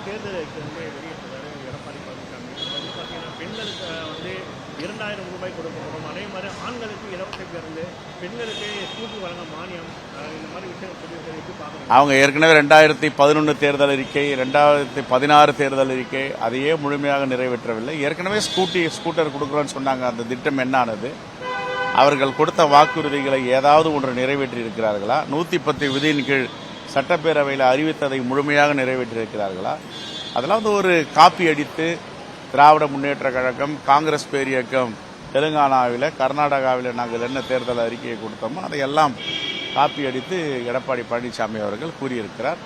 தேர்தல் வெளியிட்டிருக்காரு எடப்பாடி பழனிசாமி. வந்து பார்த்தீங்கன்னா பெண்களுக்கு 2000 ரூபாய் கொடுக்கப்படும், அதே மாதிரி ஆண்களுக்கு இலவச பேருந்து, பெண்களுக்கு ஸ்கூட்டி வழங்க மானியம், இந்த மாதிரி விஷயம் எப்படி பார்க்குறீங்க? அவங்க ஏற்கனவே 2011 தேர்தல் அறிக்கை, 2016 தேர்தல் அறிக்கை அதையே முழுமையாக நிறைவேற்றவில்லை. ஏற்கனவே ஸ்கூட்டர் கொடுக்குறோன்னு சொன்னாங்க. அந்த திட்டம் என்ன ஆனது? அவர்கள் கொடுத்த வாக்குறுதிகளை ஏதாவது ஒன்று நிறைவேற்றி இருக்கிறார்களா? 110 விதியின் கீழ் சட்டப்பேரவையில் அறிவித்ததை முழுமையாக நிறைவேற்றியிருக்கிறார்களா? அதெல்லாம் ஒரு காப்பி அடித்து திராவிட முன்னேற்ற கழகம், காங்கிரஸ் பேரியக்கம் தெலுங்கானாவில், கர்நாடகாவில் நாங்கள் என்ன தேர்தல் அறிக்கையை கொடுத்தோமோ அதையெல்லாம் காப்பி அடித்து எடப்பாடி பழனிசாமி அவர்கள் கூறியிருக்கிறார்.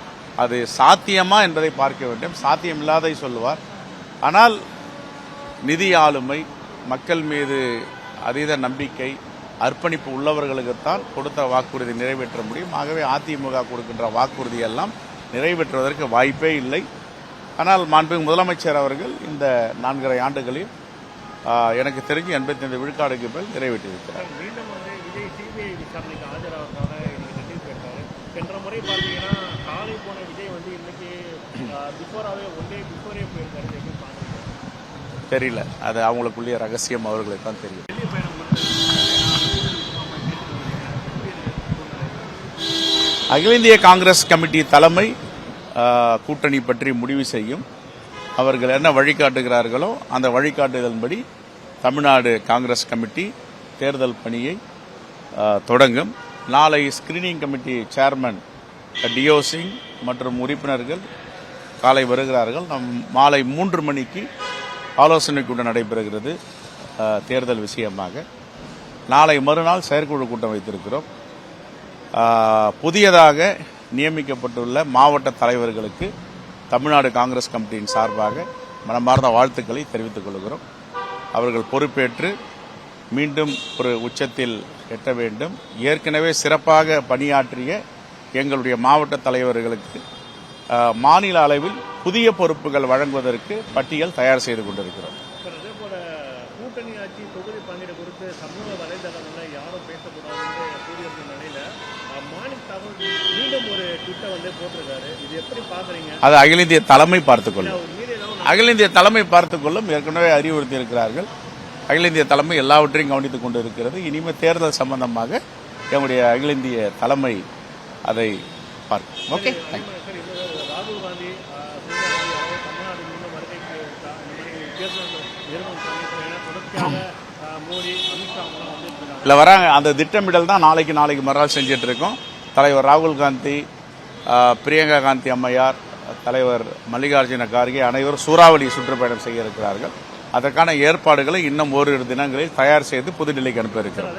அது சாத்தியமா என்பதை பார்க்க வேண்டும். சாத்தியமில்லாதை சொல்லுவார். ஆனால் நிதி ஆளுமை, மக்கள் மீது அதீத நம்பிக்கை, அர்ப்பணிப்பு உள்ளவர்களுக்குத்தான் கொடுத்த வாக்குறுதி நிறைவேற்ற முடியும். ஆகவே அதிமுக கொடுக்கின்ற வாக்குறுதி எல்லாம் நிறைவேற்றுவதற்கு வாய்ப்பே இல்லை. ஆனால் மாண்புமிகு முதலமைச்சர் அவர்கள் இந்த 4.5 ஆண்டுகளில் எனக்கு தெரிஞ்சு 85 விழுக்காடுக்கு மேல் நிறைவேற்றியிருக்கிறார். மீண்டும் விஜய் சிபிஐ விசாரணைக்கு ஆஜராவதாக டெல்லி போயிருக்காரு. சென்ற முறை பார்த்தீங்கன்னா காலை போன விஜய் இன்னைக்கு பிஃபோராகவே பிஃபோரே போயிருக்காரு. தெரியல, அது அவங்களுக்குள்ளேயே ரகசியம், அவர்களுக்கு தான் தெரியும். அகில இந்திய காங்கிரஸ் கமிட்டி தலைமை கூட்டணி பற்றி முடிவு செய்யும். அவர்கள் என்ன வழிகாட்டுகிறார்களோ அந்த வழிகாட்டுதலின்படி தமிழ்நாடு காங்கிரஸ் கமிட்டி தேர்தல் பணியை தொடங்கும். நாளை ஸ்கிரீனிங் கமிட்டி சேர்மன் டிஓ சிங் மற்றும் உறுப்பினர்கள் காலை வருகிறார்கள். மாலை 3 மணிக்கு ஆலோசனை கூட்டம் நடைபெறுகிறது தேர்தல் விஷயமாக. நாளை மறுநாள் செயற்குழு கூட்டம் வைத்திருக்கிறோம். புதியதாக நியமிக்கப்பட்டுள்ள மாவட்ட தலைவர்களுக்கு தமிழ்நாடு காங்கிரஸ் கமிட்டியின் சார்பாக மனமார்ந்த வாழ்த்துக்களை தெரிவித்துக் கொள்கிறோம். அவர்கள் பொறுப்பேற்று மீண்டும் ஒரு உச்சத்தில் எட்ட வேண்டும். ஏற்கனவே சிறப்பாக பணியாற்றிய எங்களுடைய மாவட்ட தலைவர்களுக்கு மாநில அளவில் புதிய பொறுப்புகள் வழங்குவதற்கு பட்டியல் தயார் செய்து கொண்டிருக்கிறோம். அதேபோல கூட்டணி ஆட்சி தொகுதி பங்கீடு குறித்து சமூக வலைதளங்களில் யாரும் பேசக்கூடாது கூறியிருந்த நிலையில மாநில தகவல் மீண்டும் ஒரு ட்விட்டை போட்டிருக்காரு. இது எப்படி பாக்குறீங்க? அது அகில இந்திய தலைமை பார்த்துக்கொள்ளும். அகில இந்திய தலைமை பார்த்துக்கொள்ளும். ஏற்கனவே அறிவுறுத்தி இருக்கிறார்கள். அகில இந்திய தலைமை எல்லாவற்றையும் கவனித்துக் கொண்டு இருக்கிறது. இனிமேல் தேர்தல் சம்பந்தமாக எங்களுடைய அகில இந்திய தலைமை அதை பார்க்கும். Okay, thank you. ராகுல் காந்தி தமிழ்நாடு மீண்டும் வருகைக்கு மோடி, அமித்ஷா இல்லை வராங்க. அந்த திட்டமிடல் தான் நாளைக்கு மறுநாள் செஞ்சிட்டு இருக்கோம். தலைவர் ராகுல் காந்தி, பிரியங்கா காந்தி அம்மையார், தலைவர் மல்லிகார்ஜுன கார்கே அனைவரும் சூறாவளி சுற்றுப்பயணம் செய்ய இருக்கிறார்கள். அதற்கான ஏற்பாடுகளை இன்னும் ஓரிரு தினங்களில் தயார் செய்து புதுடில்லிக்கு அனுப்ப இருக்கிறோம்.